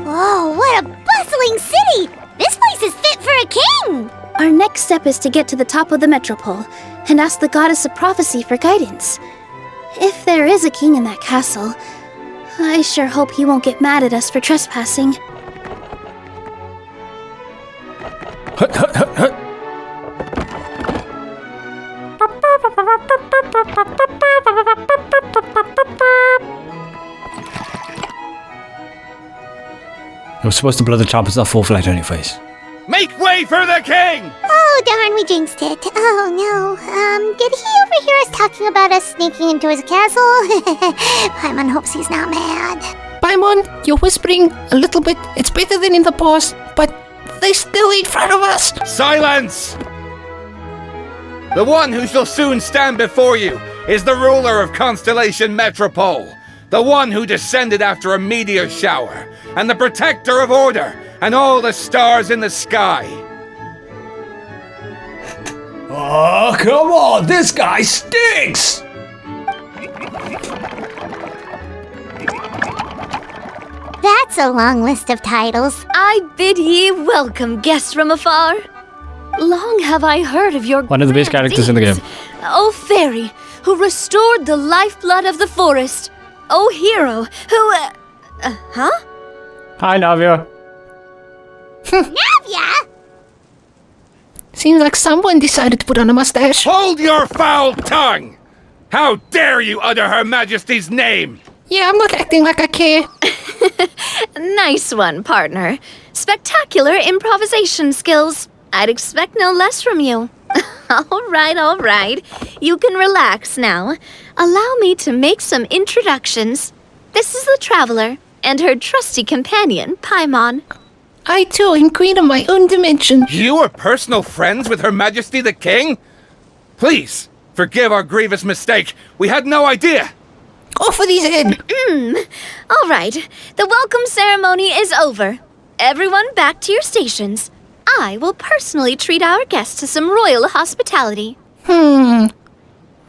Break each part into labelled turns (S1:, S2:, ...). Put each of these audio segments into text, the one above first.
S1: Oh, what a bustling city! This place is fit for a king!
S2: Our next step is to get to the top of the metropole and ask the goddess of prophecy for guidance. If there is a king in that castle, I sure hope he won't get mad at us for trespassing.
S3: Hut, hut, hut, hut. You're supposed to blow the trumpets off full flight on your face.
S4: Make way for the king!
S1: Oh, darn, we jinxed it. Oh, no. Did he overhear us talking about us sneaking into his castle? Paimon hopes he's not mad.
S5: Paimon, you're whispering a little bit. It's better than in the past, but they still in front of us.
S4: Silence! The one who shall soon stand before you is the ruler of Constellation Metropole, the one who descended after a meteor shower, and the protector of order and all the stars in the sky.
S3: Oh, come on, this guy stinks!
S1: That's a long list of titles.
S6: I bid ye welcome, guests from afar. Long have I heard of your
S3: One of the best
S6: grand
S3: characters in the
S6: deeds.
S3: game.
S6: O fairy, who restored the lifeblood of the forest. O hero, who, huh?
S3: Hi, Navia.
S1: Navia?
S5: Seems like someone decided to put on a mustache.
S4: Hold your foul tongue! How dare you utter Her Majesty's name!
S5: Yeah, I'm not acting like I care.
S6: Nice one, partner. Spectacular improvisation skills. I'd expect no less from you. All right. You can relax now. Allow me to make some introductions. This is the Traveler, and her trusty companion, Paimon.
S5: I too am queen of my own dimension.
S4: You are personal friends with Her Majesty the King? Please, forgive our grievous mistake. We had no idea.
S5: Off with his head.
S6: All right, the welcome ceremony is over. Everyone back to your stations. I will personally treat our guests to some royal hospitality.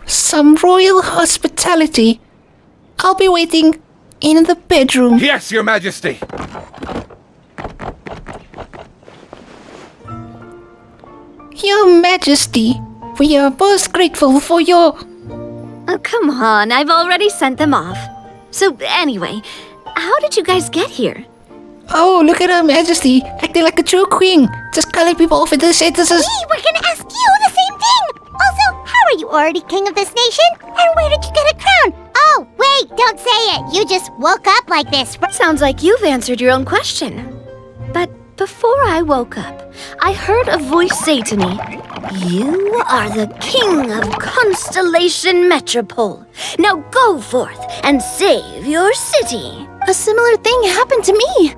S5: Some royal hospitality. I'll be waiting in the bedroom.
S4: Yes, Your Majesty.
S5: Your Majesty, we are most grateful for your...
S6: Oh, come on, I've already sent them off. So anyway, how did you guys get here?
S5: Oh, look at Her Majesty, acting like a true queen. Just calling people off into sentences.
S1: Hey, we're gonna ask you the same thing! Also, how are you already king of this nation? And where did you get a crown? Oh, wait, don't say it! You just woke up like this.
S6: Sounds like you've answered your own question. But before I woke up, I heard a voice say to me, "You are the king of Constellation Metropole. Now go forth and save your city."
S2: A similar thing happened to me.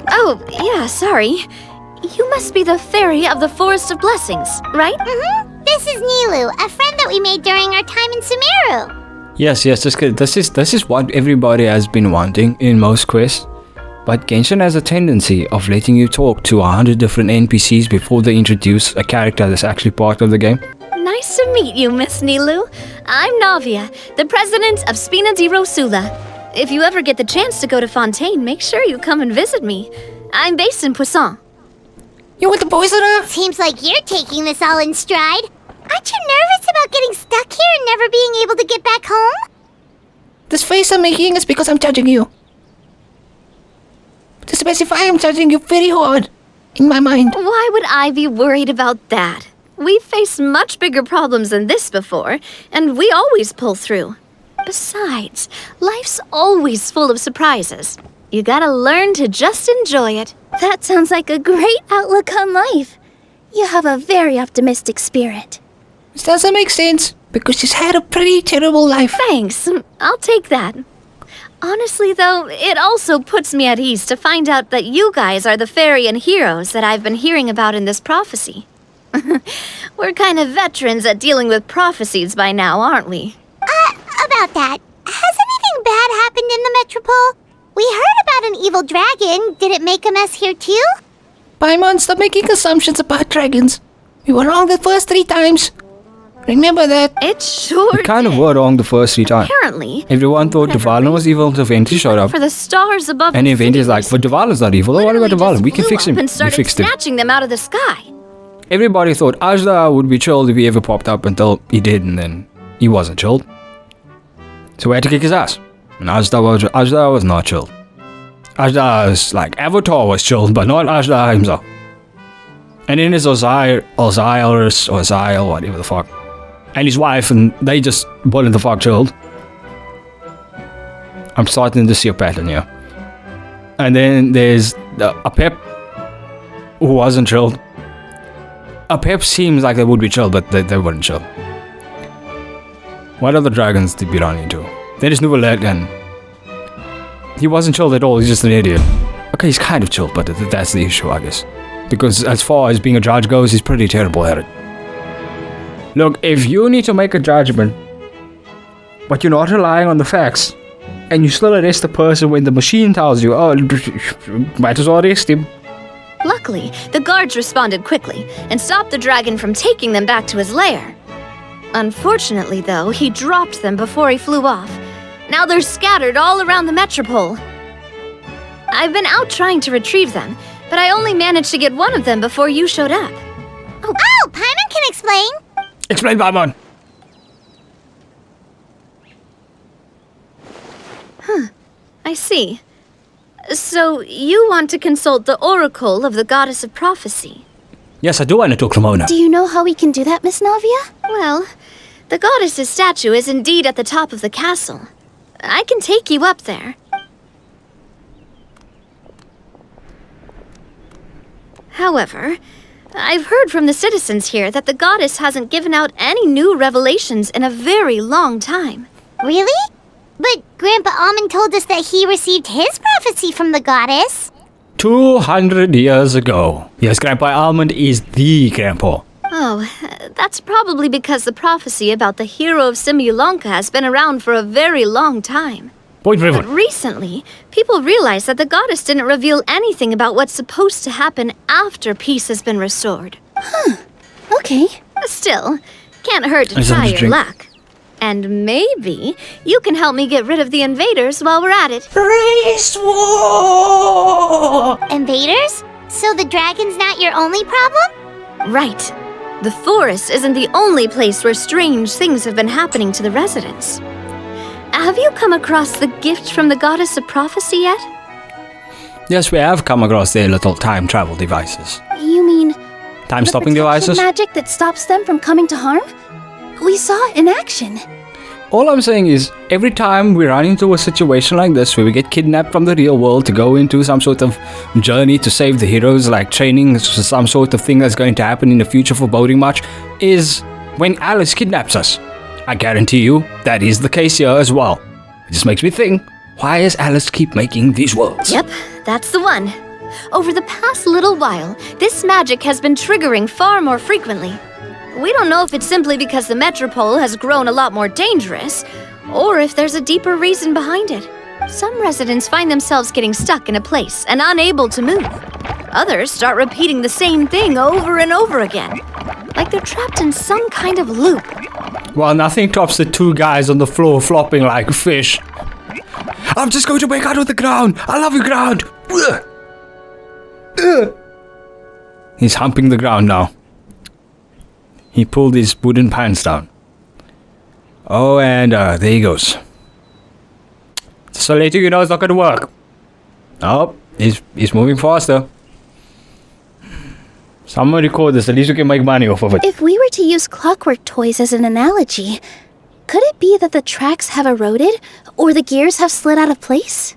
S6: Oh, yeah, sorry. You must be the fairy of the Forest of Blessings, right?
S1: Mm-hmm. This is Nilu, a friend that we made during our time in Sumeru.
S3: Yes, this is what everybody has been wanting in most quests. But Genshin has a tendency of letting you talk to 100 different NPCs before they introduce a character that's actually part of the game.
S6: Nice to meet you, Miss Nilu. I'm Navia, the president of Spina di Rosula. If you ever get the chance to go to Fontaine, make sure you come and visit me. I'm based in Poisson.
S5: You with the boys that are...
S1: Seems like you're taking this all in stride. Aren't you nervous about getting stuck here and never being able to get back home?
S5: This face I'm making is because I'm judging you. To specify, I'm judging you very hard. In my mind.
S6: Why would I be worried about that? We've faced much bigger problems than this before, and we always pull through. Besides, life's always full of surprises. You gotta learn to just enjoy it.
S2: That sounds like a great outlook on life. You have a very optimistic spirit.
S5: This doesn't make sense, because she's had a pretty terrible life.
S6: Thanks, I'll take that. Honestly, though, it also puts me at ease to find out that you guys are the fairy and heroes that I've been hearing about in this prophecy. We're kind of veterans at dealing with prophecies by now, aren't we?
S1: About that, has anything bad happened in the Metropole? We heard about an evil dragon. Did it make a mess here too?
S5: Paimon, stop making assumptions about dragons. We were wrong the first 3 times. Remember that?
S6: It sure
S3: We kind of
S6: did.
S3: were wrong the first 3 times.
S6: Apparently,
S3: Everyone thought
S6: whatever
S3: Dvalin was evil until Venti showed up.
S6: for the stars above
S3: And
S6: the
S3: then Venti's
S6: city
S3: like, but Dvalin's not evil. What about
S6: literally
S3: Dvalin?
S6: just
S3: We can
S6: flew
S3: fix him.
S6: up and
S3: We
S6: started
S3: fixed him.
S6: snatching them out of the sky.
S3: Everybody thought Ajda would be chilled if he ever popped up until he did, and then he wasn't chilled. So we had to kick his ass. And Ajda was not chilled. Ajda was like, Avatar was chilled, but not Ajda himself. And then there's Osiris, whatever the fuck. And his wife, and they just weren't the fuck chilled. I'm starting to see a pattern here. And then there's a Pep who wasn't chilled. A Pep seems like they would be chilled, but they weren't chilled. What other dragons did we run into? There is Nuvalet, and he wasn't chilled at all, he's just an idiot. Okay, he's kind of chilled, but that's the issue, I guess. Because as far as being a judge goes, he's pretty terrible at it. Look, if you need to make a judgment, but you're not relying on the facts, and you still arrest the person when the machine tells you, oh, might as well arrest him.
S6: Luckily, the guards responded quickly and stopped the dragon from taking them back to his lair. Unfortunately, though, he dropped them before he flew off. Now they're scattered all around the metropole. I've been out trying to retrieve them, but I only managed to get one of them before you showed up.
S1: Oh, Paimon can explain.
S3: Explain, Paimon.
S6: I see. So you want to consult the oracle of the goddess of prophecy?
S3: Yes, I do want to talk to Mona.
S2: Do you know how we can do that, Miss Navia?
S6: Well, the goddess's statue is indeed at the top of the castle. I can take you up there. However, I've heard from the citizens here that the goddess hasn't given out any new revelations in a very long time.
S1: Really? But Grandpa Almond told us that he received his prophecy from the goddess.
S3: 200 years ago. Yes, Grandpa Almond is the grandpa.
S6: Oh, that's probably because the prophecy about the hero of Simulanka has been around for a very long time.
S3: Point
S6: But
S3: River.
S6: recently, people realized that the goddess didn't reveal anything about what's supposed to happen after peace has been restored.
S2: Okay.
S6: Still, can't hurt to
S3: I just
S6: try
S3: wanted to
S6: your
S3: drink.
S6: luck. And maybe you can help me get rid of the invaders while we're at it.
S1: Invaders? So the dragon's not your only problem?
S6: Right. The forest isn't the only place where strange things have been happening to the residents. Have you come across the gift from the goddess of prophecy yet?
S3: Yes, we have come across their little time travel devices.
S2: You mean
S3: Time
S2: the
S3: stopping
S2: protection
S3: devices?
S2: magic that stops them from coming to harm? We saw it in action.
S3: All I'm saying is, every time we run into a situation like this where we get kidnapped from the real world to go into some sort of journey to save the heroes, like training, some sort of thing that's going to happen in the future for Boating March, is when Alice kidnaps us. I guarantee you, that is the case here as well. It just makes me think, why does Alice keep making these worlds?
S6: Yep, that's the one. Over the past little while, this magic has been triggering far more frequently. We don't know if it's simply because the metropole has grown a lot more dangerous, or if there's a deeper reason behind it. Some residents find themselves getting stuck in a place and unable to move. Others start repeating the same thing over and over again, like they're trapped in some kind of loop.
S3: Well, nothing tops the 2 guys on the floor flopping like a fish. I'm just going to break out of the ground. I love you, ground. Ugh. Ugh. He's humping the ground now. He pulled his wooden pants down. Oh, and there he goes. So later, you know it's not going to work. Oh, he's moving faster. Someone record this, at least we can make money off of it.
S2: If we were to use clockwork toys as an analogy, could it be that the tracks have eroded or the gears have slid out of place?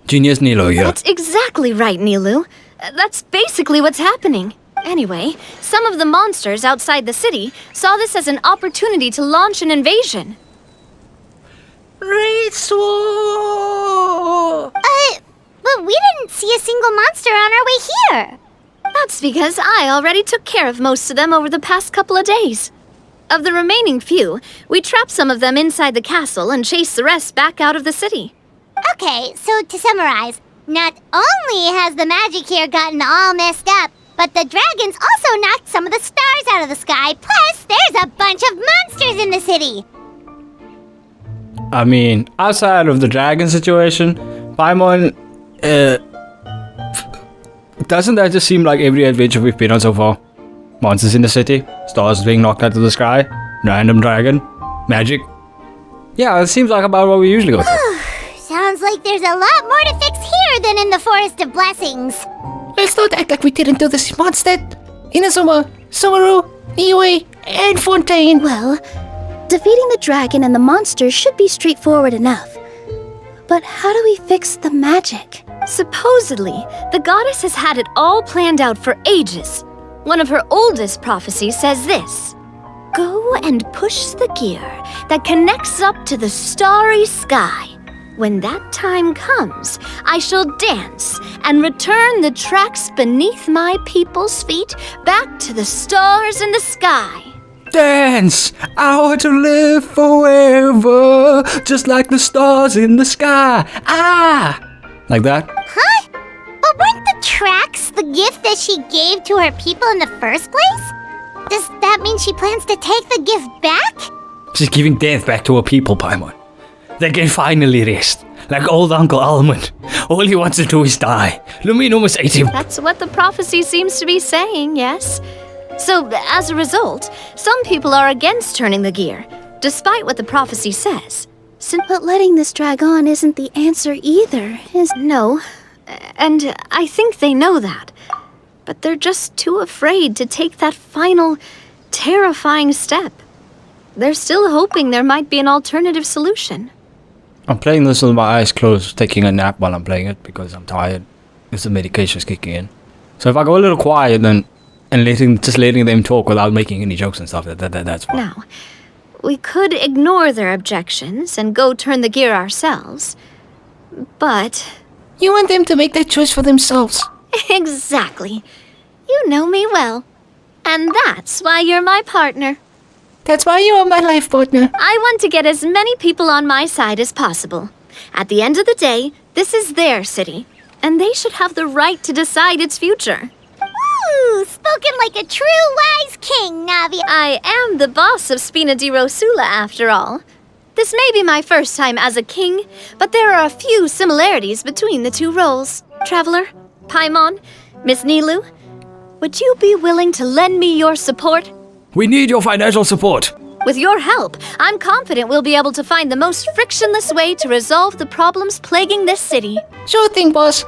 S3: Genius Nilo here.
S6: That's exactly right, Nilu. That's basically what's happening. Anyway, some of the monsters outside the city saw this as an opportunity to launch an invasion.
S1: But we didn't see a single monster on our way here.
S6: That's because I already took care of most of them over the past couple of days. Of the remaining few, we trapped some of them inside the castle and chased the rest back out of the city.
S1: Okay, so to summarize, not only has the magic here gotten all messed up, But the dragons also knocked some of the stars out of the sky. Plus, there's a bunch of monsters in the city.
S3: I mean, outside of the dragon situation, Paimon, doesn't that just seem like every adventure we've been on so far? Monsters in the city, stars being knocked out of the sky, random dragon, magic. Yeah, it seems like about what we usually go through.
S1: Sounds like there's a lot more to fix here than in the Forest of Blessings.
S5: Let's not act like we didn't do this in Mondstadt, Inazuma, Sumeru, Niue, and Fontaine.
S2: Well, defeating the dragon and the monsters should be straightforward enough. But how do we fix the magic?
S6: Supposedly, the goddess has had it all planned out for ages. One of her oldest prophecies says this: "Go and push the gear that connects up to the starry sky. When that time comes, I shall dance and return the tracks beneath my people's feet back to the stars in the sky."
S3: Dance! I want to live forever, just like the stars in the sky. Ah! Like that?
S1: Huh? But weren't the tracks the gift that she gave to her people in the first place? Does that mean she plans to take the gift back?
S3: She's giving death back to her people, Paimon. They can finally rest. Like old Uncle Almond. All he wants to do is die. Lumine almost ate him.
S6: That's what the prophecy seems to be saying, yes. So, as a result, some people are against turning the gear, despite what the prophecy says.
S2: But letting this drag on isn't the answer either, is...
S6: No, and I think they know that. But they're just too afraid to take that final, terrifying step. They're still hoping there might be an alternative solution.
S3: I'm playing this with my eyes closed, taking a nap while I'm playing it because I'm tired. Because the medication's kicking in. So if I go a little quiet and letting them talk without making any jokes and stuff, that's fine.
S6: Now, we could ignore their objections and go turn the gear ourselves. But...
S5: You want them to make that choice for themselves.
S6: Exactly. You know me well. And that's why you're my partner.
S5: That's why you are my life partner.
S6: I want to get as many people on my side as possible. At the end of the day, this is their city, and they should have the right to decide its future.
S1: Ooh, spoken like a true wise king, Navi.
S6: I am the boss of Spina di Rosula, after all. This may be my first time as a king, but there are a few similarities between the two roles. Traveler, Paimon, Miss Nilu, would you be willing to lend me your support?
S3: We need your financial support.
S6: With your help, I'm confident we'll be able to find the most frictionless way to resolve the problems plaguing this city.
S5: Sure thing, boss.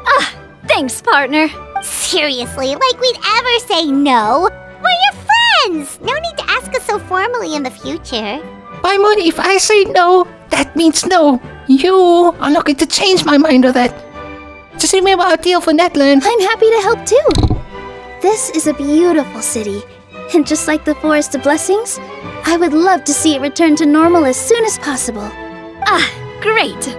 S6: Thanks, partner.
S1: Seriously, like we'd ever say no. We're your friends. No need to ask us so formally in the future.
S5: Paimon, if I say no, that means no. You are not going to change my mind on that. Just remember our deal for Netland.
S2: I'm happy to help too. This is a beautiful city. And just like the Forest of Blessings, I would love to see it return to normal as soon as possible.
S6: Great.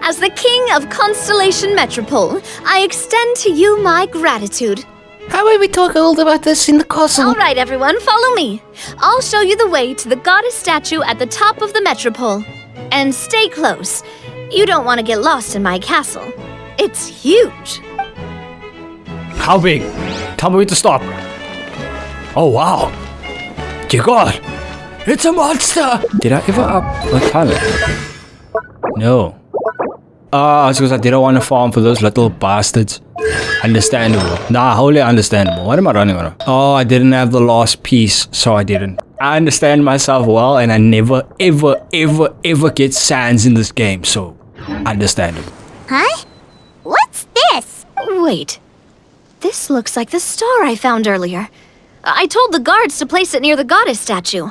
S6: As the king of Constellation Metropole, I extend to you my gratitude.
S5: How will we talk all about this in the castle?
S6: All right, everyone, follow me. I'll show you the way to the goddess statue at the top of the Metropole. And stay close. You don't want to get lost in my castle. It's huge.
S3: How big? Tell me when to stop. Oh wow. Dear God. It's a monster. Did I ever up my color? No. It's because I didn't want to farm for those little bastards. Understandable. Nah, wholly understandable. What am I running on? Oh, I didn't have the last piece, so I didn't. I understand myself well, and I never, ever get sands in this game, so understandable.
S1: Huh? What's this?
S6: Wait. This looks like the star I found earlier. I told the guards to place it near the goddess statue.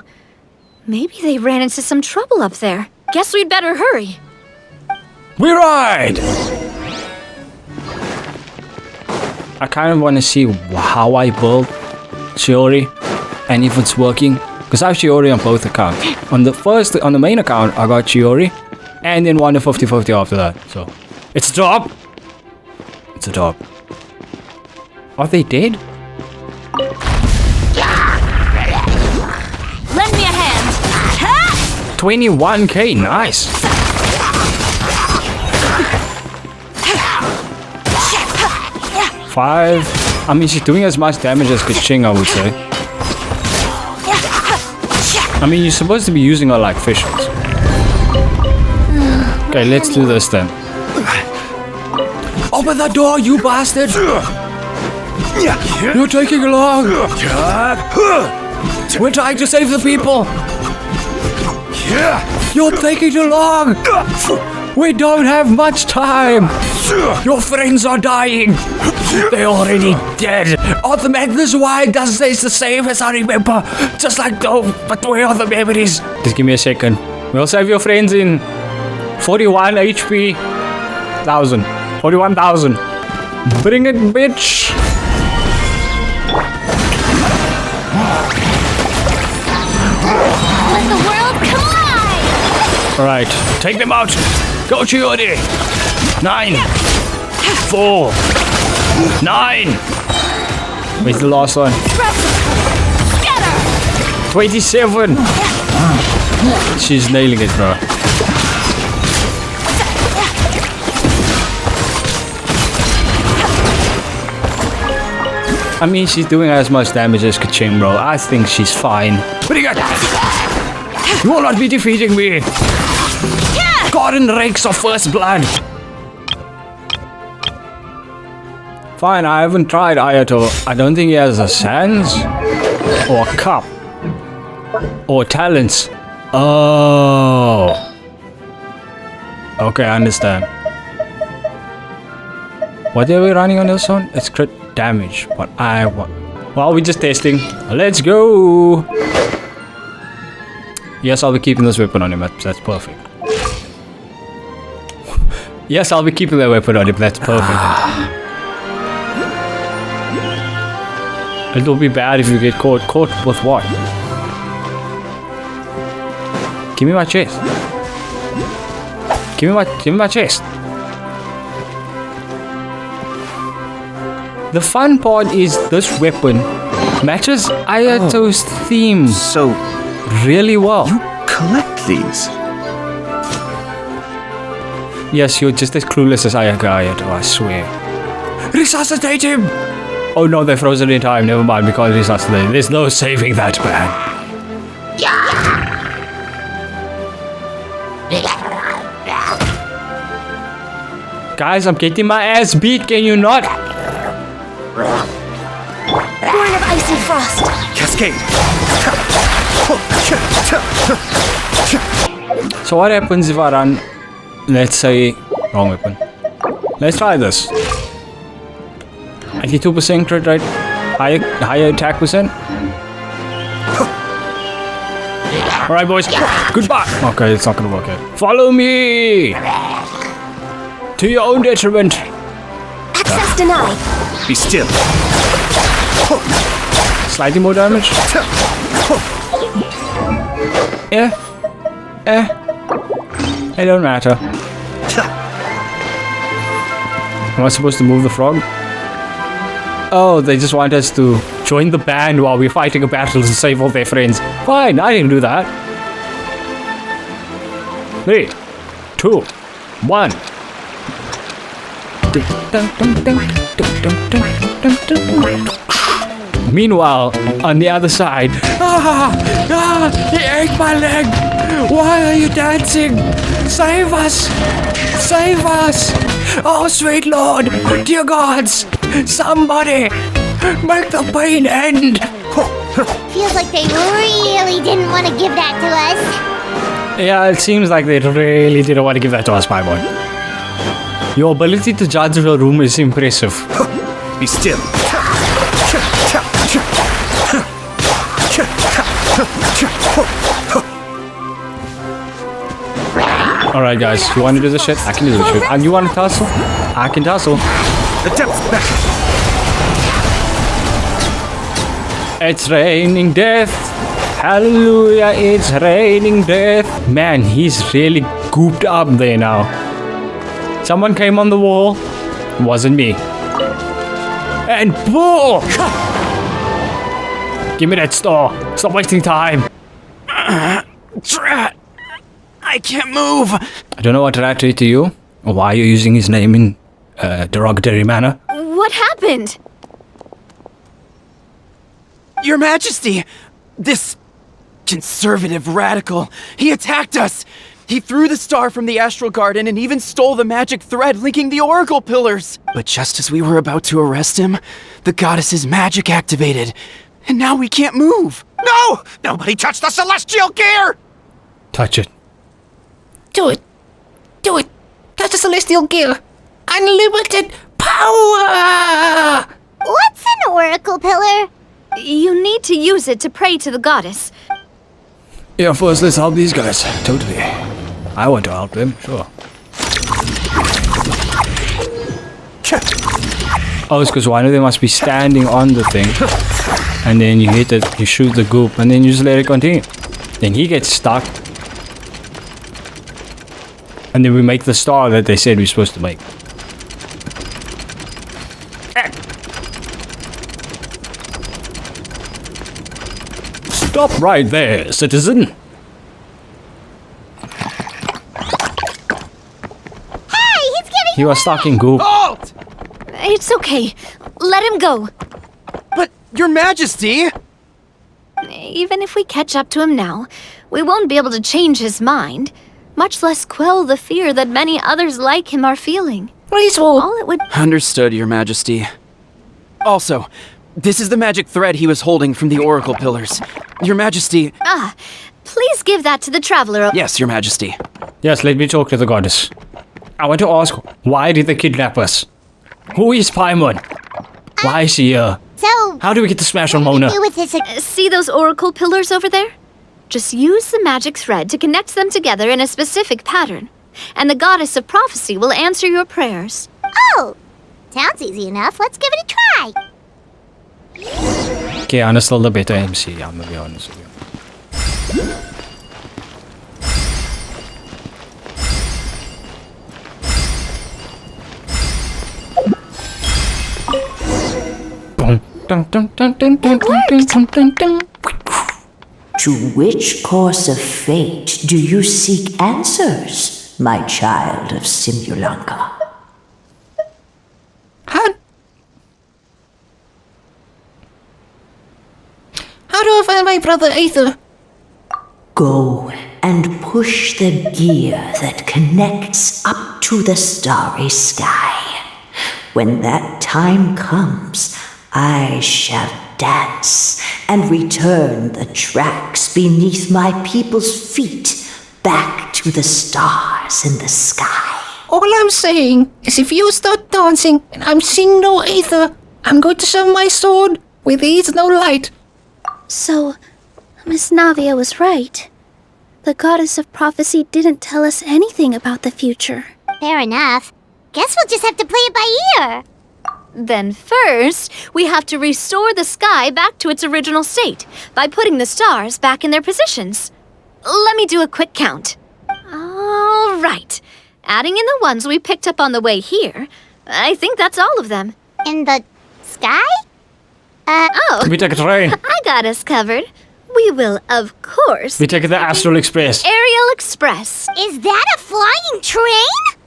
S6: Maybe they ran into some trouble up there. Guess we'd better hurry.
S3: We ride! I kind of want to see how I build Shiori and if it's working. Because I have Shiori on both accounts. On the main account, I got Shiori. And then one to 50-50 after that. So, it's a job. It's a job. Are they dead?
S6: Lend me a hand.
S3: 21k, nice. 5. I mean, she's doing as much damage as Kaching, I would say. I mean, you're supposed to be using her like fishes. Okay, let's do this then. Open the door, you bastard! You're taking long! We're trying to save the people! You're taking too long! We don't have much time! Your friends are dying! They're already dead! Oh, the Magnus wine doesn't taste the same as I remember! Just like though, but where are the memories? Just give me a second. We'll save your friends in 41 HP. 41,000. Bring it, bitch!
S1: Let the world collide!
S3: Alright, take them out! Go, Chiodi! 9! 4! 9! Where's the last one? 27! She's nailing it, bro. I mean, she's doing as much damage as Kaching, bro. I think she's fine. Bring it! You will not be defeating me! Gordon reeks of first blood! Fine, I haven't tried Ayato. I don't think he has a Sans or a Cup or talents. Oh. Okay, I understand. What are we running on this one? It's crit damage. What I want. Well, we're just testing. Let's go. Yes, I'll be keeping this weapon on him. That's perfect. Yes, I'll be keeping that weapon on him. That's perfect. It'll be bad if you get caught. Caught with what? Give me my chest. Give me my chest. The fun part is this weapon matches Ayato's theme
S7: So,
S3: really well.
S7: you collect these?
S3: Yes, you're just as clueless as Ayato, I swear. Resuscitate him! Oh no, they're frozen in time. Never mind, we can't resuscitate. There's no saving that man. Guys, I'm getting my ass beat, can you not?
S1: Born of icy frost.
S7: Cascade!
S3: So what happens if I run, let's say, wrong weapon. Let's try this. 82% crit rate, higher attack percent. Alright boys, goodbye! Okay, it's not gonna work out. Follow me! To your own detriment.
S1: Access denied.
S7: Be still.
S3: Slightly more damage. It don't matter. Am I supposed to move the frog? Oh, they just want us to join the band while we're fighting a battle to save all their friends. Fine, I didn't do that. 3, 2, 1. Meanwhile, on the other side, he ate my leg. Why are you dancing? Save us! Save us! Oh, sweet Lord, dear gods, somebody, make the pain end.
S1: Feels like they really didn't want to give that to us.
S3: Yeah, it seems like they really didn't want to give that to us, my boy. Your ability to judge the room is impressive.
S7: Be still.
S3: Alright guys, you want to do the shit? I can do the shit. And you want to tussle? I can tussle.
S7: The depths back.
S3: It's raining death. Hallelujah, it's raining death. Man, he's really gooped up there now. Someone came on the wall. Wasn't me. And boom! Give me that star. Stop wasting time.
S7: Drat! I can't move.
S3: I don't know what Rat did to you, or why you're using his name in a derogatory manner.
S6: What What happened?
S8: Your Majesty! This conservative radical, he attacked us! He threw the star from the astral garden and even stole the magic thread linking the oracle pillars! But just as we were about to arrest him, the goddess's magic activated, and now we can't move!
S7: No! Nobody touch the celestial gear!
S3: Touch it.
S5: Do it. Do it. Touch the celestial gear. Unlimited power!
S1: What's an oracle pillar?
S6: You need to use it to pray to the goddess.
S3: Yeah, first let's help these guys. Totally. I want to help them, sure. Oh, it's because one of them must be standing on the thing. And then you hit it, you shoot the goop, and then you just let it continue. Then he gets stuck. And then we make the star that they said we're supposed to make. Stop right there, citizen.
S1: Hey, he's getting
S3: He was stuck in goop.
S8: Halt!
S6: It's okay. Let him go.
S8: But, Your Majesty!
S6: Even if we catch up to him now, we won't be able to change his mind, much less quell the fear that many others like him are feeling.
S5: Please, Wall.
S6: All it would...
S8: Understood, Your Majesty. Also, this is the magic thread he was holding from the oracle pillars. Your Majesty...
S6: Please give that to the traveler.
S8: Yes, Your Majesty.
S3: Yes, let me talk to the goddess. I want to ask, why did they kidnap us? Who is Paimon? Why is she here?
S1: So,
S3: How do we get the smash on Mona?
S1: do with this.
S6: See those oracle pillars over there? Just use the magic thread to connect them together in a specific pattern, and the goddess of prophecy will answer your prayers.
S1: Oh, sounds easy enough. Let's give it a try.
S3: Okay, Anna's still the better MC, I'm gonna be honest with you.
S9: To which course of fate do you seek answers, my child of Simulanka?
S5: How do I find my brother Aether?
S9: Go and push the gear that connects up to the starry sky. When that time comes, I shall dance and return the tracks beneath my people's feet back to the stars in the sky.
S5: All I'm saying is if you start dancing and I'm seeing no Aether, I'm going to shove my sword where there is no light.
S2: So, Miss Navia was right. The goddess of prophecy didn't tell us anything about the future.
S1: Fair enough. Guess we'll just have to play it by ear.
S6: Then first, we have to restore the sky back to its original state by putting the stars back in their positions. Let me do a quick count. All right. Adding in the ones we picked up on the way here, I think that's all of them.
S1: In the sky?
S3: We take a train.
S6: I got us covered. We will, of course,
S3: We take the Astral Express.
S6: Aerial Express.
S1: Is that a flying train?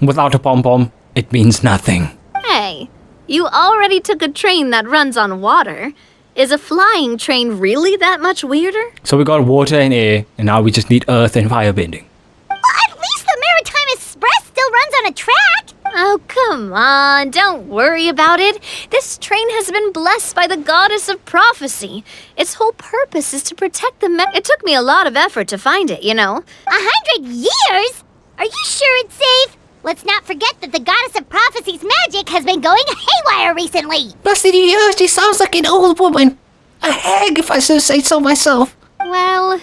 S3: Without a pom-pom, it means nothing.
S6: Hey, you already took a train that runs on water. Is a flying train really that much weirder?
S3: So we got water and air, and now we just need earth and firebending.
S1: Well, at least the Maritime Express still runs on a track.
S6: Oh, come on, don't worry about it. This train has been blessed by the goddess of prophecy. Its whole purpose is to protect the It took me a lot of effort to find it, you know.
S1: 100 years? Are you sure it's safe? Let's not forget that the goddess of prophecy's magic has been going haywire recently.
S5: Plus, did you hear? She sounds like an old woman. A hag, if I so say so myself.
S6: Well,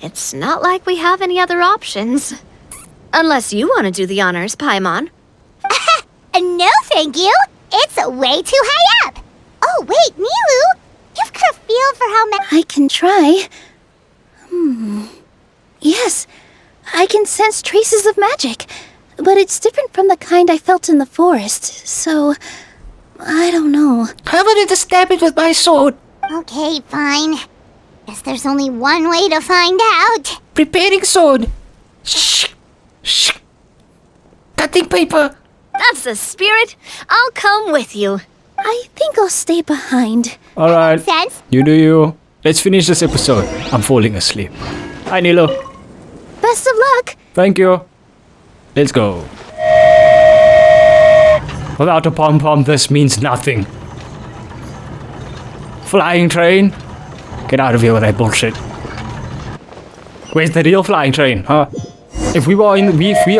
S6: it's not like we have any other options. Unless you want to do the honors, Paimon.
S1: No, thank you. It's way too high up. Oh, wait, Milu. You've got a feel for how
S2: I can try. Yes, I can sense traces of magic, but it's different from the kind I felt in the forest, so I don't know.
S5: How about I just stab it with my sword?
S1: Okay, fine. Guess there's only one way to find out.
S5: Preparing sword. Shh. Shh. Cutting paper.
S6: That's the spirit. I'll come with you.
S2: I think I'll stay behind.
S3: Alright,
S1: Sense?
S3: you do you. Let's finish this episode. I'm falling asleep. Hi, Nilo.
S2: Best of luck!
S3: Thank you. Let's go. Without a pom-pom, this means nothing. Flying train? Get out of here with that bullshit. Where's the real flying train, huh? If we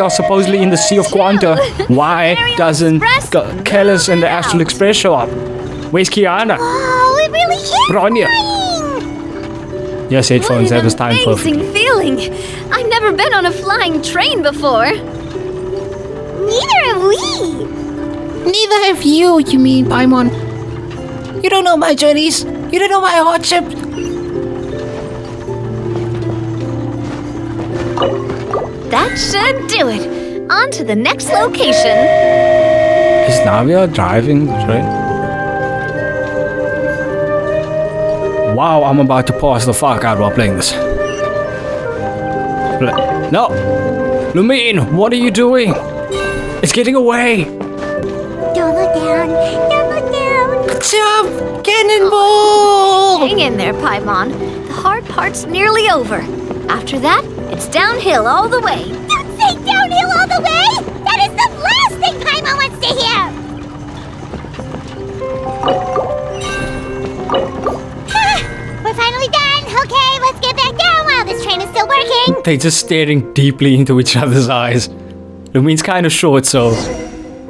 S3: are supposedly in the Sea of Quanta, why doesn't Kellis and the Astral Express show up? Where's Kiana?
S1: Oh, it really is
S3: Bronya.
S1: flying!
S3: Yes, headphones, that was timed
S6: Amazing
S3: perfectly.
S6: feeling. I've never been on a flying train before.
S1: Neither have we.
S5: Neither have you, you mean, Paimon. You don't know my journeys. You don't know my hardships.
S6: That should do it. On to the next location.
S3: Is Navia driving the train? Wow, I'm about to pause the fuck out while playing this. No! Lumine, what are you doing? It's getting away!
S1: Don't look down. Don't look down.
S5: Jump! Cannonball!
S6: Hang in there, Paimon. The hard part's nearly over. After that, it's downhill all the way.
S1: Don't say downhill all the way. That is the last thing Paimon wants to hear. We're finally done. Okay, let's get back down while this train is still working.
S3: They're just staring deeply into each other's eyes. Lumine's kind of short, so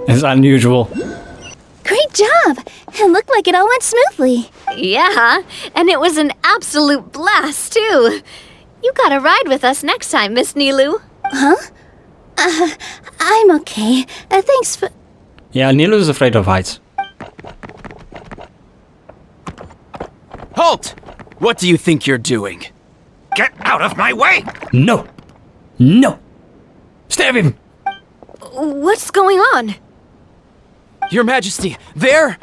S3: it's unusual.
S2: Great job! It looked like it all went smoothly.
S6: Yeah, and it was an absolute blast, too. You gotta ride with us next time, Miss Nilu.
S2: I'm okay. Thanks for...
S3: Yeah, Nilu's afraid of heights.
S8: Halt! What do you think you're doing?
S7: Get out of my way!
S3: No! No! Stab him!
S6: What's going on?
S8: Your Majesty, there!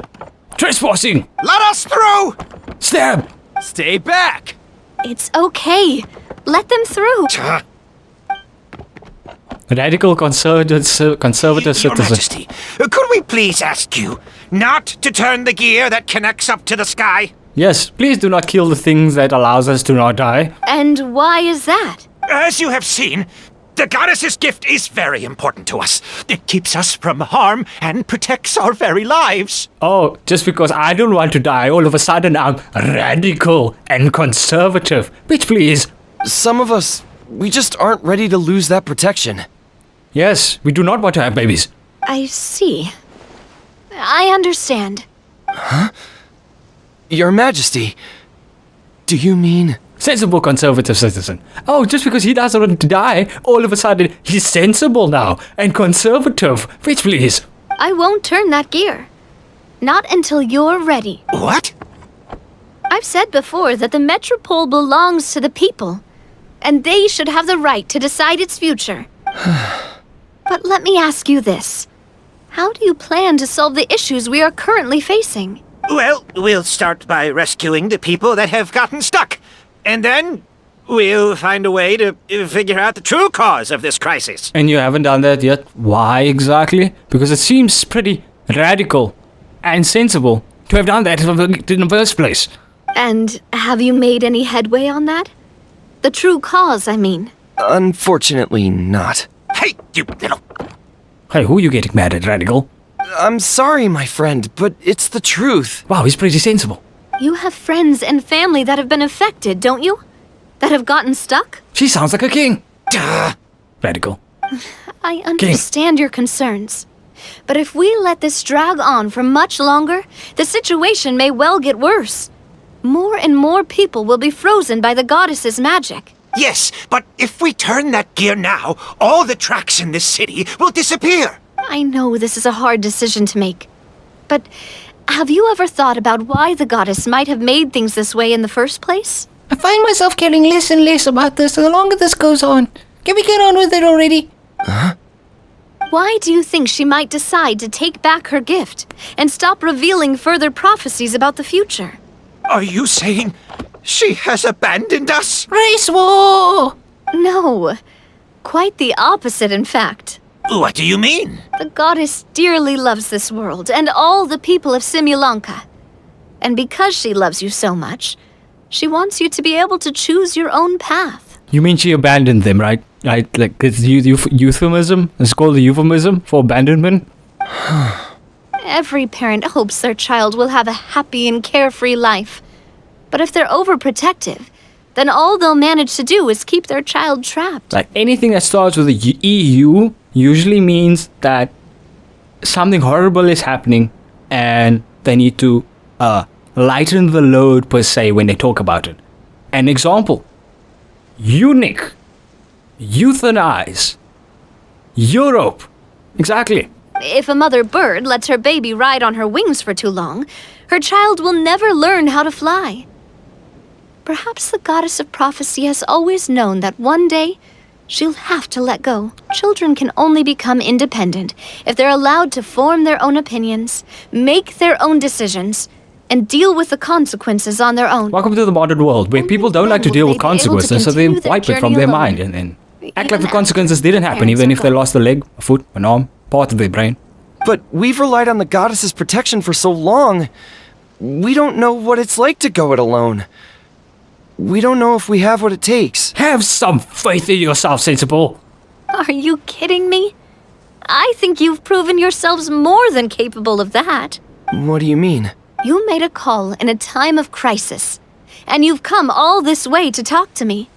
S3: Trespassing!
S7: Let us through!
S3: Stab!
S8: Stay back!
S6: It's okay. Let them through.
S3: Radical conservative
S7: Your
S3: citizen.
S7: Majesty, could we please ask you not to turn the gear that connects up to the sky?
S3: Yes, please do not kill the things that allows us to not die.
S6: And why is that?
S7: As you have seen, the goddess's gift is very important to us. It keeps us from harm and protects our very lives.
S3: Oh, just because I don't want to die, all of a sudden I'm radical and conservative. Bitch, please.
S8: Some of us, we just aren't ready to lose that protection.
S3: Yes, we do not want to have babies.
S6: I see. I understand.
S8: Your Majesty, do you mean...
S3: Sensible conservative citizen. Oh, just because he doesn't want to die, all of a sudden he's sensible now and conservative. Bitch, please.
S6: I won't turn that gear. Not until you're ready.
S7: What?
S6: I've said before that the Metropole belongs to the people, and they should have the right to decide its future. But let me ask you this. How do you plan to solve the issues we are currently facing?
S7: Well, we'll start by rescuing the people that have gotten stuck. And then we'll find a way to figure out the true cause of this crisis.
S3: And you haven't done that yet? Why exactly? Because it seems pretty radical and sensible to have done that in the first place.
S6: And have you made any headway on that? The true cause, I mean.
S8: Unfortunately not.
S7: Hey, you little...
S3: Hey, who are you getting mad at, radical?
S8: I'm sorry, my friend, but it's the truth.
S3: Wow, he's pretty sensible.
S6: You have friends and family that have been affected, don't you? That have gotten stuck?
S3: She sounds like a king.
S7: Duh.
S3: Radical.
S6: I understand your concerns. But if we let this drag on for much longer, the situation may well get worse. More and more people will be frozen by the goddess's magic.
S7: Yes, but if we turn that gear now, all the tracks in this city will disappear.
S6: I know this is a hard decision to make. But have you ever thought about why the goddess might have made things this way in the first place?
S5: I find myself caring less and less about this the longer this goes on. Can we get on with it already?
S6: Why do you think she might decide to take back her gift and stop revealing further prophecies about the future?
S7: Are you saying she has abandoned us?
S5: Race war!
S6: No, quite the opposite, in fact.
S7: What do you mean?
S6: The goddess dearly loves this world and all the people of Simulanka. And because she loves you so much, she wants you to be able to choose your own path.
S3: You mean she abandoned them, right? Right, like it's euphemism? It's called a euphemism for abandonment?
S6: Every parent hopes their child will have a happy and carefree life. But if they're overprotective, then all they'll manage to do is keep their child trapped.
S3: Like anything that starts with a EU usually means that something horrible is happening and they need to lighten the load per se when they talk about it. An example, eunuch, euthanize, Europe. Exactly.
S6: If a mother bird lets her baby ride on her wings for too long, her child will never learn how to fly. Perhaps the goddess of prophecy has always known that one day she'll have to let go. Children can only become independent if they're allowed to form their own opinions, make their own decisions, and deal with the consequences on their own.
S3: Welcome to the modern world where people don't like to deal with consequences, so they wipe it from their mind and then act like the consequences didn't happen, even if they lost a leg, a foot, an arm, part of their brain.
S8: But we've relied on the goddess's protection for so long. We don't know what it's like to go it alone. We don't know if we have what it takes.
S3: Have some faith in yourself, Sensible.
S6: Are you kidding me? I think you've proven yourselves more than capable of that.
S8: What do you mean?
S6: You made a call in a time of crisis, and you've come all this way to talk to me.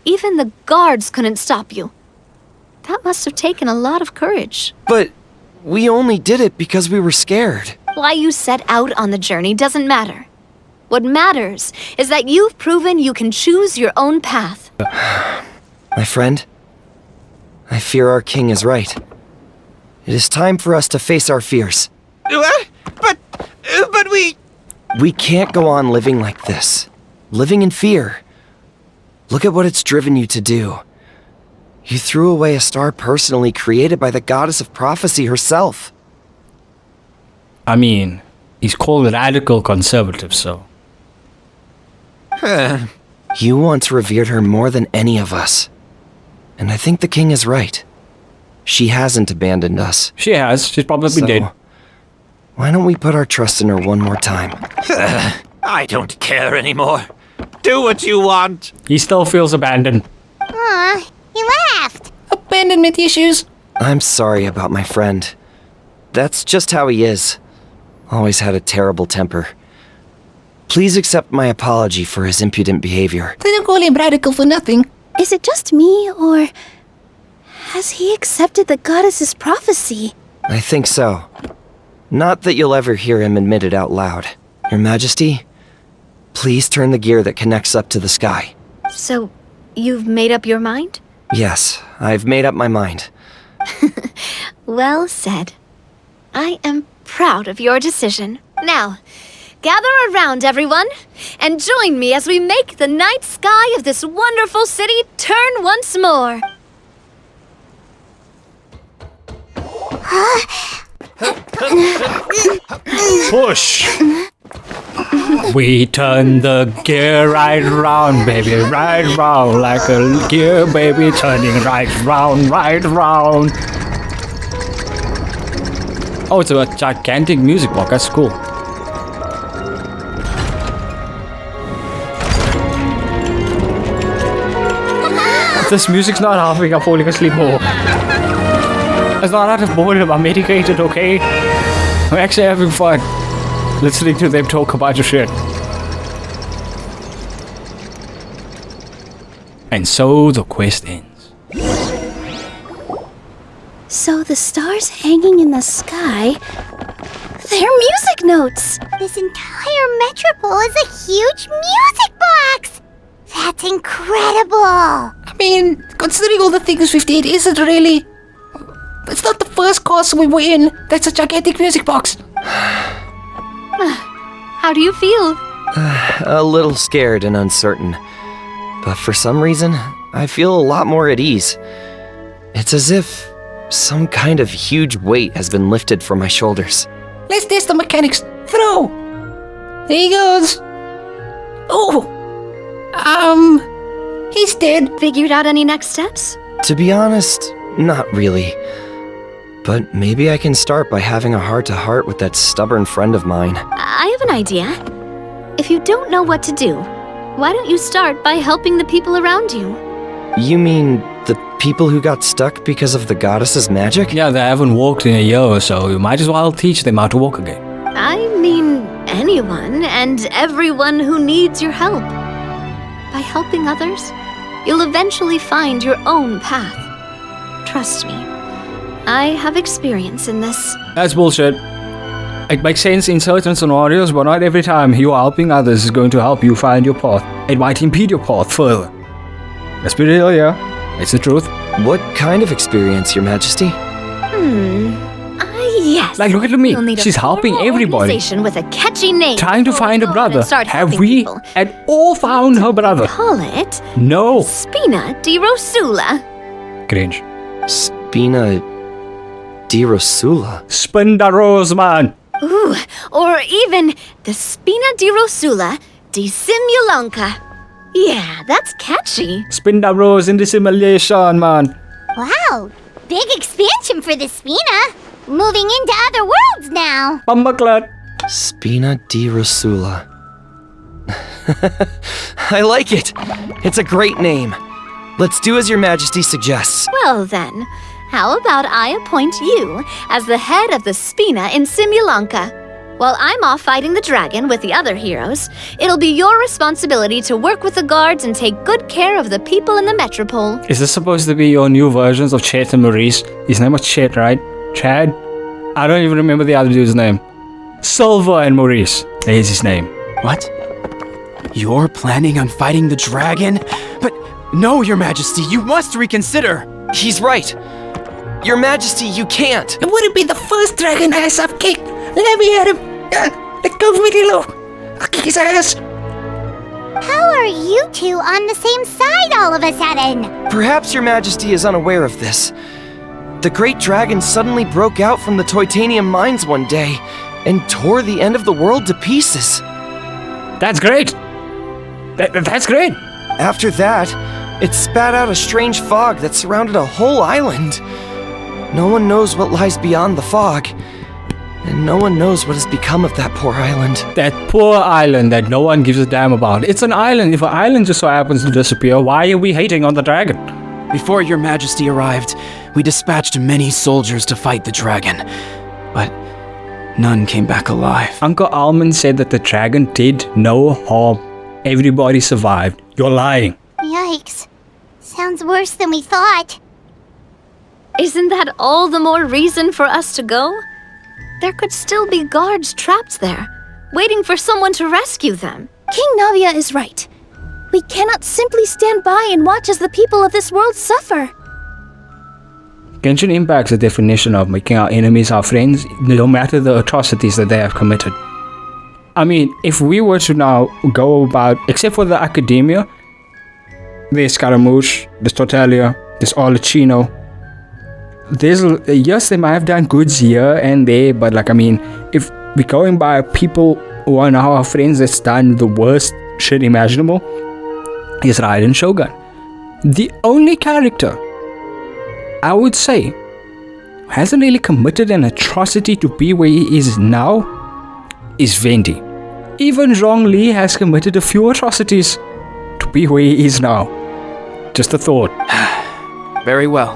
S6: Even the guards couldn't stop you. That must have taken a lot of courage.
S8: But we only did it because we were scared.
S6: Why you set out on the journey doesn't matter. What matters is that you've proven you can choose your own path.
S8: My friend, I fear our king is right. It is time for us to face our fears.
S7: What? But we...
S8: We can't go on living like this. Living in fear. Look at what it's driven you to do. You threw away a star personally created by the goddess of prophecy herself.
S3: I mean, he's called radical conservative, so...
S8: You once revered her more than any of us. And I think the king is right. She hasn't abandoned us.
S3: She has. She's probably dead.
S8: Why don't we put our trust in her one more time?
S7: I don't care anymore. Do what you want.
S3: He still feels abandoned.
S1: Aw, he laughed.
S5: Abandonment issues.
S8: I'm sorry about my friend. That's just how he is. Always had a terrible temper. Please accept my apology for his impudent behavior.
S5: They don't call him radical for nothing.
S2: Is it just me, or has he accepted the goddess's prophecy?
S8: I think so. Not that you'll ever hear him admit it out loud. Your Majesty, please turn the gear that connects up to the sky.
S6: So, you've made up your mind?
S8: Yes, I've made up my mind.
S6: Well said. I am proud of your decision. Now, gather around, everyone, and join me as we make the night sky of this wonderful city turn once more.
S3: Push! We turn the gear right round, baby, right round, like a gear, baby, turning right round, right round. Oh, it's a gigantic music block, that's cool. If this music's not helping, I'm falling asleep more. It's not out of boredom, I'm medicated, okay? I'm actually having fun listening to them talk about your shit. And so the quest ends.
S2: So the stars hanging in the sky, they're music notes.
S1: This entire metropole is a huge music box! That's incredible!
S5: I mean, considering all the things we've did, is it really? It's not the first course we were in that's a gigantic music box.
S6: How do you feel?
S8: A little scared and uncertain. But for some reason, I feel a lot more at ease. It's as if some kind of huge weight has been lifted from my shoulders.
S5: Let's test the mechanics. Throw! There he goes. Oh! He's dead.
S6: Figured out any next steps?
S8: To be honest, not really.
S10: But maybe I can start by having a heart-to-heart with that stubborn friend of mine.
S6: I have an idea. If you don't know what to do, why don't you start by helping the people around you?
S10: You mean the people who got stuck because of the goddess's magic?
S3: Yeah, they haven't walked in a year or so. You might as well teach them how to walk again.
S6: I mean anyone and everyone who needs your help. By helping others, you'll eventually find your own path. Trust me, I have experience in this.
S3: That's bullshit. It makes sense in certain scenarios, but not every time you are helping others is going to help you find your path. It might impede your path further. Let's be real, yeah. It's the truth.
S10: What kind of experience, Your Majesty?
S6: Yes.
S3: Like, look at
S6: You'll
S3: me.
S6: need a
S3: She's helping
S6: formal
S3: everybody.
S6: organization with a catchy name.
S3: Trying to find a
S6: Go
S3: brother.
S6: and start
S3: Have
S6: helping
S3: we
S6: people.
S3: at all found her brother?
S6: Call it
S3: No.
S6: Spina di Rosula.
S3: Cringe.
S10: Spina di Rosula.
S3: Spindaros, man.
S6: Ooh, or even the Spina di Rosula di Simulanka. Yeah, that's catchy.
S3: Spindaros in the simulation, man.
S1: Wow, big expansion for the Spina. Moving into other worlds now.
S3: Bumbuckler.
S10: Spina di Rosula. I like it. It's a great name. Let's do as Your Majesty suggests.
S6: Well then, how about I appoint you as the head of the Spina in Simulanka? While I'm off fighting the dragon with the other heroes, it'll be your responsibility to work with the guards and take good care of the people in the metropole.
S3: Is this supposed to be your new versions of Chet and Maurice? His name was Chet, right? Chad? I don't even remember the other dude's name. Silver and Maurice. There's his name.
S8: What? You're planning on fighting the dragon? But no, Your Majesty, you must reconsider.
S10: He's right. Your Majesty, you can't.
S5: It wouldn't be the first dragon ass I've kicked. Let me at him. Let go of me, Lilo. I'll kick his ass.
S1: How are you two on the same side all of a sudden?
S10: Perhaps Your Majesty is unaware of this. The great dragon suddenly broke out from the Titanium mines one day and tore the end of the world to pieces.
S3: That's great. That's great.
S10: After that, it spat out a strange fog that surrounded a whole island. No one knows what lies beyond the fog, and no one knows what has become of that poor island.
S3: That poor island that no one gives a damn about. It's an island. If an island just so happens to disappear, why are we hating on the dragon?
S8: Before Your Majesty arrived, we dispatched many soldiers to fight the dragon, but none came back alive.
S3: Uncle Almond said that the dragon did no harm. Everybody survived. You're lying.
S1: Yikes. Sounds worse than we thought.
S6: Isn't that all the more reason for us to go? There could still be guards trapped there, waiting for someone to rescue them.
S2: King Navia is right. We cannot simply stand by and watch as the people of this world suffer.
S3: Genshin impacts the definition of making our enemies our friends, no matter the atrocities that they have committed. I mean, if we were to now go about, except for the academia, there's Scaramouche, there's Tortalia, there's Arlecchino. Yes, they might have done goods here and there, but like, I mean, if we're going by people who are now our friends that's done the worst shit imaginable, is Raiden Shogun. The only character, I would say, who hasn't really committed an atrocity to be where he is now, is Venti. Even Zhongli has committed a few atrocities to be where he is now. Just a thought.
S8: Very well.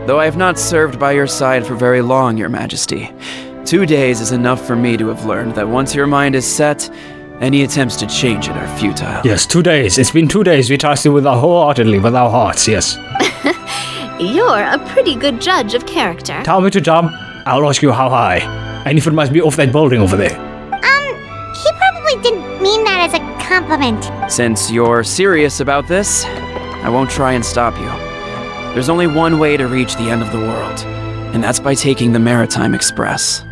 S8: Though I have not served by your side for very long, Your Majesty, 2 days is enough for me to have learned that once your mind is set, any attempts to change it are futile.
S3: Yes, 2 days. It's been 2 days. We trusted with our wholeheartedly, with our hearts, yes.
S6: You're a pretty good judge of character.
S3: Tell me to jump, I'll ask you how high. And if it must be off that building over there.
S1: He probably didn't mean that as a compliment.
S8: Since you're serious about this, I won't try and stop you. There's only one way to reach the end of the world, and that's by taking the Maritime Express.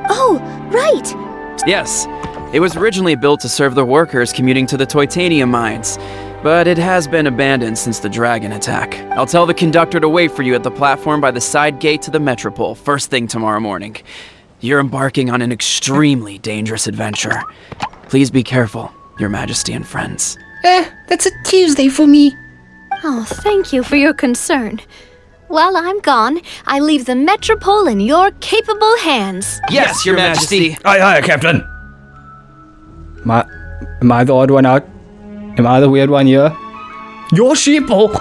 S2: Oh, right!
S8: Yes, it was originally built to serve the workers commuting to the Titanium mines, but it has been abandoned since the dragon attack. I'll tell the conductor to wait for you at the platform by the side gate to the Metropole first thing tomorrow morning. You're embarking on an extremely dangerous adventure. Please be careful, Your Majesty and friends.
S5: That's a Tuesday for me.
S6: Oh, thank you for your concern. While I'm gone, I leave the Metropole in your capable hands.
S8: Yes, Your Majesty.
S3: Aye, aye, Captain. Am I the odd one out? Am I the weird one here? Your sheeple!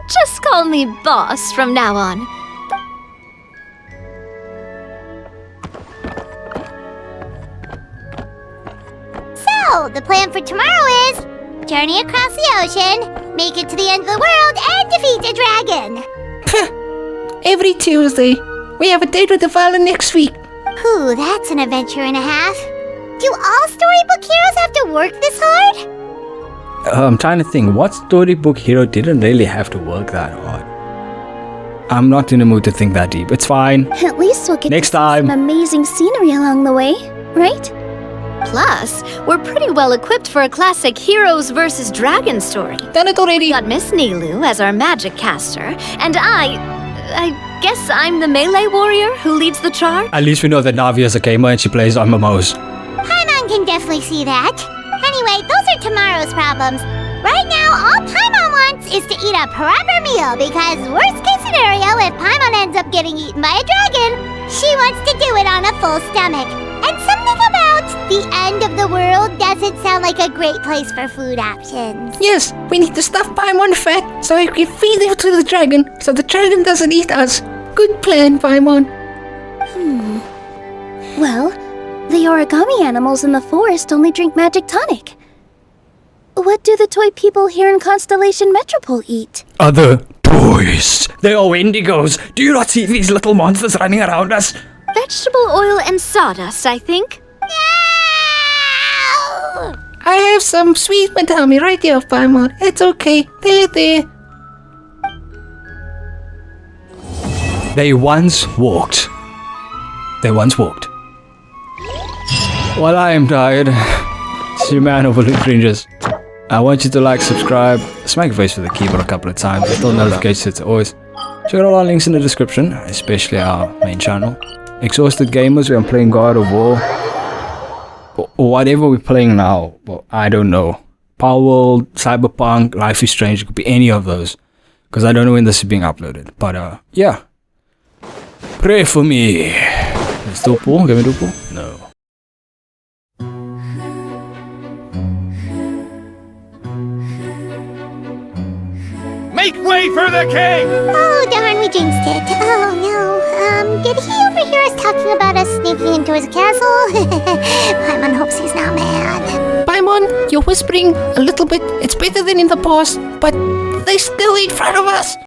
S6: Just call me boss from now on.
S1: So, the plan for tomorrow is journey across the ocean, make it to the end of the world, and defeat a dragon.
S5: Every Tuesday. We have a date with the Valor next week.
S1: Ooh, that's an adventure and a half. Do all storybook heroes have to work this hard?
S3: I'm trying to think, what storybook hero didn't really have to work that hard? I'm not in the mood to think that deep. It's fine.
S2: At least we'll get
S3: Next
S2: to see
S3: time.
S2: some amazing scenery along the way, right?
S6: Plus, we're pretty well equipped for a classic heroes versus dragons story.
S5: Done it already.
S6: Got Miss Nilu as our magic caster, and I guess I'm the melee warrior who leads the charge?
S3: At least we know that Navi is a gamer and she plays on MMOs.
S1: Paimon can definitely see that. Anyway, those are tomorrow's problems. Right now, all Paimon wants is to eat a proper meal because worst case scenario, if Paimon ends up getting eaten by a dragon, she wants to do it on a full stomach. And something about the end of the world doesn't sound like a great place for food options.
S5: Yes, we need to stuff Paimon fat so we can feed it to the dragon so the dragon doesn't eat us. Good plan, Paimon.
S2: Well, the origami animals in the forest only drink magic tonic. What do the toy people here in Constellation Metropole eat?
S3: Other toys. They are Wendigos. Do you not see these little monsters running around us?
S6: Vegetable oil and sawdust, I think.
S5: I have some sweet madami right here, Paimon. It's okay. There.
S3: They once walked. While I am tired, it's your man overlook cringes. I want you to like, subscribe, smack your face with the keyboard a couple of times, still notifications as always. Check out all our links in the description, especially our main channel. Exhausted Gamers, we are playing God of War. Or whatever we're playing now, well, I don't know. Power World, Cyberpunk, Life is Strange, it could be any of those. Because I don't know when this is being uploaded. But yeah. Pray for me. Is it still Paul? Can we do Paul? No.
S4: Make way for the king!
S1: Oh, darn, we jinxed it. Oh, no. Did he overhear us talking about us sneaking into his castle? Paimon hopes he's not mad.
S5: Paimon, you're whispering a little bit. It's better than in the past, but they still in front of us.